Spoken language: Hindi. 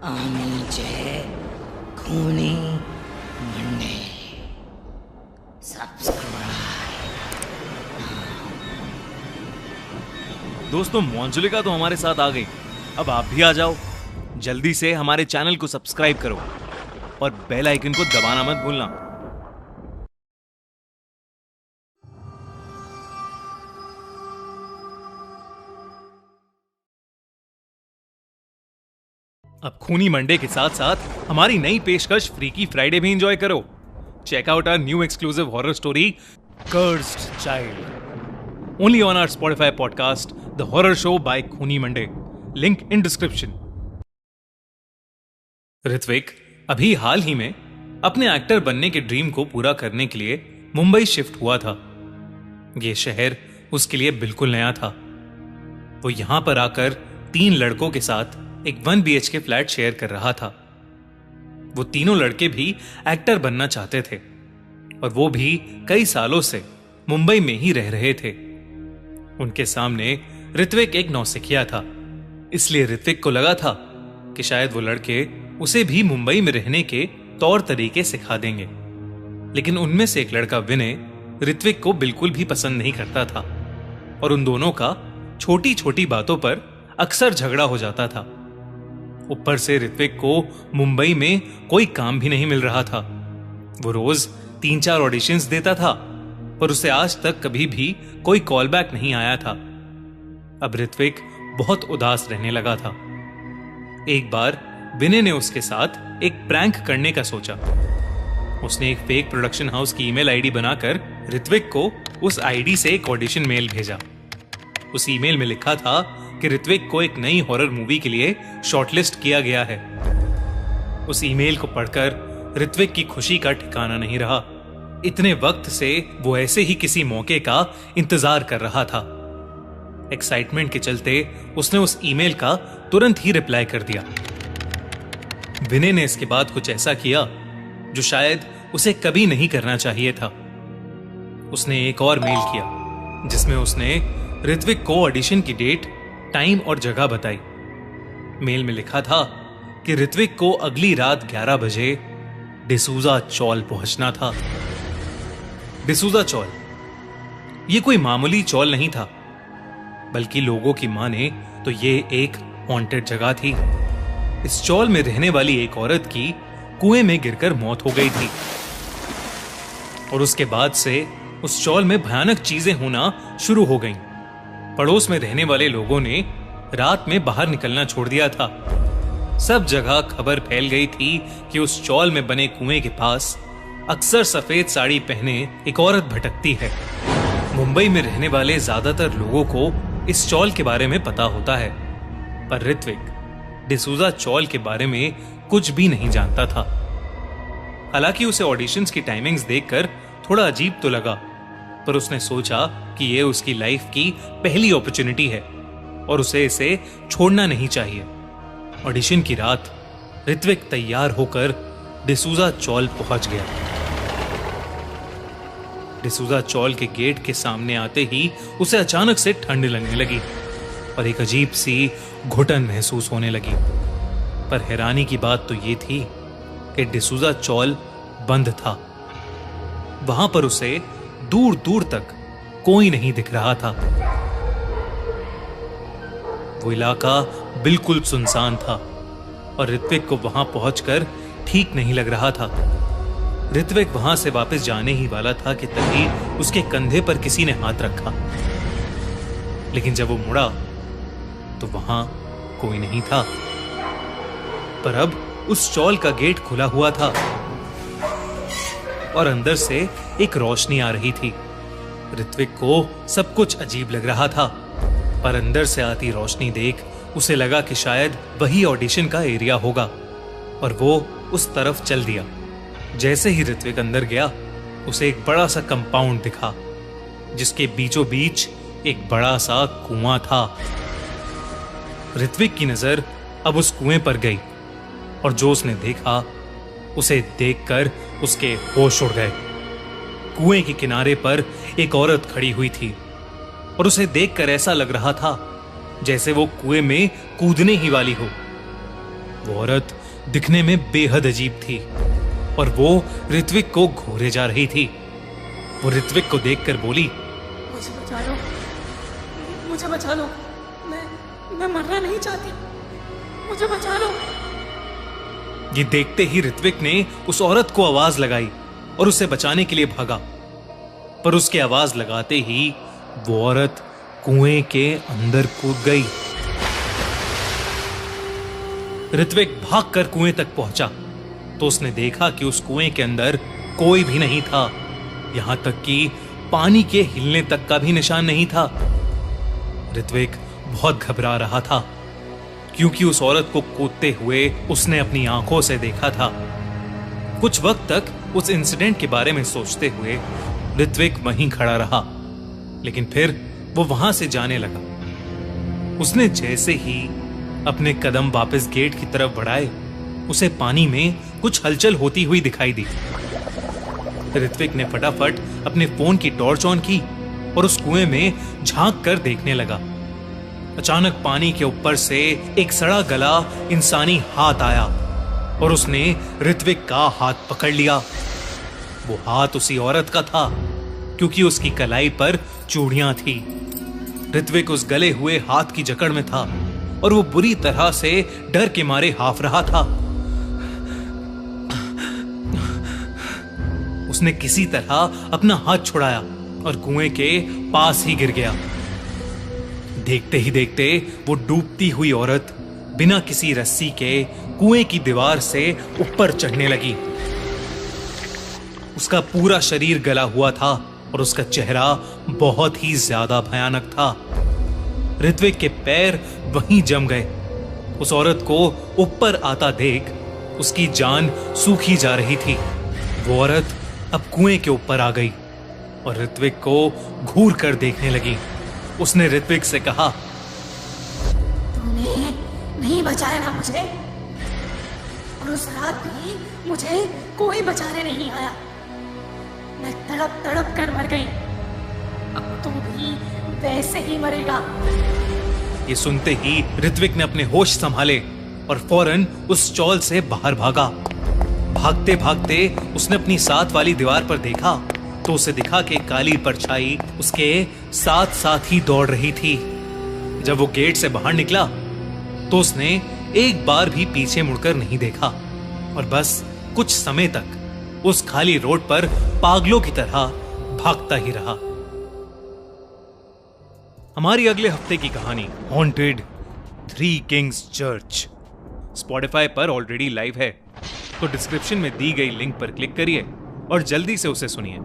आमीचे खूनी मंडे सब्सक्राइब। दोस्तों, मोंजुलिका तो हमारे साथ आ गई, अब आप भी आ जाओ। जल्दी से हमारे चैनल को सब्सक्राइब करो और बेल आइकन को दबाना मत भूलना। अब खूनी मंडे के साथ साथ हमारी नई पेशकश फ्रीकी फ्राइडे भी एंजॉय करो। Check out our new exclusive horror story cursed child only on our Spotify podcast the horror show by खूनी Monday. Link in description. Ritvik अभी हाल ही में अपने एक्टर बनने के ड्रीम को पूरा करने के लिए मुंबई शिफ्ट हुआ था। यह शहर उसके लिए बिल्कुल नया था। वो यहां पर आकर 3 लड़कों के साथ एक 1 BHK फ्लैट शेयर कर रहा था। वो तीनों लड़के भी एक्टर बनना चाहते थे और वो भी कई सालों से मुंबई में ही रह रहे थे। उनके सामने ऋत्विक एक नौसिखिया था, इसलिए ऋत्विक को लगा था कि शायद वो लड़के उसे भी मुंबई में रहने के तौर तरीके सिखा देंगे। लेकिन उनमें से एक लड़का विनय ऋत्विक को बिल्कुल भी पसंद नहीं करता था और उन दोनों का छोटी छोटी बातों पर अक्सर झगड़ा हो जाता था। ऊपर से ऋत्विक को मुंबई में कोई काम भी नहीं मिल रहा था। वो रोज 3-4 ऑडिशंस देता था पर उसे आज तक कभी भी कोई कॉल बैक नहीं आया था। अब ऋत्विक बहुत उदास रहने लगा था। एक बार विनय ने उसके साथ एक प्रैंक करने का सोचा। उसने एक फेक प्रोडक्शन हाउस की ईमेल आईडी बनाकर ऋत्विक को उस आईडी से एक ऑडिशन मेल भेजा। उस ईमेल में लिखा था कि ऋत्विक को एक नई हॉरर मूवी के लिए शॉर्टलिस्ट किया गया है। उस ईमेल को पढ़कर ऋत्विक की खुशी का ठिकाना नहीं रहा। इतने वक्त से वो ऐसे ही किसी मौके का इंतजार कर रहा था। एक्साइटमेंट के चलते उसने उस ईमेल का तुरंत ही रिप्लाई कर दिया। विनय ने इसके बाद कुछ ऐसा किया जो शायद उसे कभी नहीं करना चाहिए था। उसने एक और मेल किया जिसमें उसने ऋत्विक को ऑडिशन की डेट, टाइम और जगह बताई। मेल में लिखा था कि ऋत्विक को अगली रात 11 बजे डिसूजा चौल पहुंचना था। डिसूजा चौल ये कोई मामूली चौल नहीं था, बल्कि लोगों की माने तो ये एक हॉन्टेड जगह थी। इस चौल में रहने वाली एक औरत की कुएं में गिरकर मौत हो गई थी और उसके बाद से उस चौल में भयानक चीजें होना शुरू हो गईं। पड़ोस में रहने वाले लोगों ने रात में बाहर निकलना छोड़ दिया था। सब जगह खबर फैल गई थी कि उस चौल में बने कुएं के पास अक्सर सफेद साड़ी पहने एक औरत भटकती है। मुंबई में रहने वाले ज्यादातर लोगों को इस चौल के बारे में पता होता है, पर ऋत्विक डिसूजा चौल के बारे में कुछ भी नहीं जानता था। हालांकि उसे ऑडिशंस की टाइमिंग्स देखकर थोड़ा अजीब तो लगा, पर उसने सोचा कि यह उसकी लाइफ की पहली अपॉर्चुनिटी है और उसे इसे छोड़ना नहीं चाहिए। ऑडिशन की रात ऋत्विक तैयार होकर डिसूजा चौल पहुंच गया। डिसूजा चौल के गेट के सामने आते ही उसे अचानक से ठंड लगने लगी और एक अजीब सी घुटन महसूस होने लगी। पर हैरानी की बात तो यह थी कि डिसूजा चौल बंद था। वहां पर उसे दूर दूर तक कोई नहीं दिख रहा था। वो इलाका बिल्कुल सुनसान था और ऋत्विक को वहां पहुंचकर ठीक नहीं लग रहा था। ऋत्विक वहां से वापस जाने ही वाला था कि तभी उसके कंधे पर किसी ने हाथ रखा। लेकिन जब वो मुड़ा तो वहां कोई नहीं था। पर अब उस चौल का गेट खुला हुआ था और अंदर से एक रोशनी आ रही थी। ऋत्विक को सब कुछ अजीब लग रहा था, पर अंदर से आती रोशनी देख उसे लगा कि शायद वही ऑडिशन का एरिया होगा और वो उस तरफ चल दिया। जैसे ही ऋत्विक अंदर गया, उसे एक बड़ा सा कंपाउंड दिखा जिसके बीचों बीच एक बड़ा सा कुआं था। ऋत्विक की नजर अब उस कुएं पर गई और जो उसने देखा उसे देखकर उसके होश उड़ गए। कुएं के किनारे पर एक औरत खड़ी हुई थी और उसे देखकर ऐसा लग रहा था जैसे वो कुएं में कूदने ही वाली हो। वो औरत दिखने में बेहद अजीब थी और वो ऋत्विक को घूरे जा रही थी। वो ऋत्विक को देखकर बोली, मुझे बचा लो, मुझे बचा लो, मैं मरना नहीं चाहती, मुझे बचा लो। ये देखते ही ऋत्विक ने उस औरत को आवाज लगाई और उसे बचाने के लिए भागा, पर उसके आवाज लगाते ही वो औरत कुएं के अंदर कूद गई। ऋत्विक भागकर कुएं तक पहुंचा तो उसने देखा कि उस कुएं के अंदर कोई भी नहीं था, यहां तक कि पानी के हिलने तक का भी निशान नहीं था। ऋत्विक बहुत घबरा रहा था क्योंकि उस औरत को कूदते हुए उसने अपनी आंखों से देखा था। कुछ वक्त तक उस इंसिडेंट के बारे में सोचते हुए ऋत्विक वहीं खड़ा रहा, लेकिन फिर वो वहां से जाने लगा। उसने जैसे ही अपने कदम वापस गेट की तरफ बढ़ाए, उसे पानी में कुछ हलचल होती हुई दिखाई दी। ऋत्विक ने फटाफट अपने फोन की टॉर्च ऑन की और उस कुएं में झांक कर देखने लगा। अचानक पानी के ऊपर से एक सड़ा गला इंसानी हाथ आया और उसने ऋत्विक का हाथ पकड़ लिया। वो हाथ उसी औरत का था क्योंकि उसकी कलाई पर चूड़ियां थी। ऋत्विक उस गले हुए हाथ की जकड़ में था और वो बुरी तरह से डर के मारे हाफ रहा था। उसने किसी तरह अपना हाथ छुड़ाया और कुएं के पास ही गिर गया। देखते ही देखते वो डूबती हुई औरत बिना किसी रस्सी के कुएं की दीवार से ऊपर चढ़ने लगी। उसका पूरा शरीर गला हुआ था और उसका चेहरा बहुत ही ज्यादा भयानक था। ऋत्विक के पैर वहीं जम गए। उस औरत को ऊपर आता देख उसकी जान सूखी जा रही थी। वो औरत अब कुएं के ऊपर आ गई और ऋत्विक को घूर कर देखने लगी। उसने ऋत्विक से कहा, तूने नहीं बचाया ना मुझे, और उस रात भी मुझे कोई बचाने नहीं आया। मैं तड़प तड़प कर मर गई, अब तू भी वैसे ही मरेगा। ये सुनते ही ऋत्विक ने अपने होश संभाले और फौरन उस चौल से बाहर भागा। भागते भागते उसने अपनी साथ वाली दीवार पर देखा तो उसे दिखा कि काली परछाई उसके साथ साथ ही दौड़ रही थी। जब वो गेट से बाहर निकला तो उसने एक बार भी पीछे मुड़कर नहीं देखा और बस कुछ समय तक उस खाली रोड पर पागलों की तरह भागता ही रहा। हमारी अगले हफ्ते की कहानी haunted three Kings church Spotify पर ऑलरेडी लाइव है, तो डिस्क्रिप्शन में दी गई लिंक पर क्लिक करिए और जल्दी से उसे सुनिए।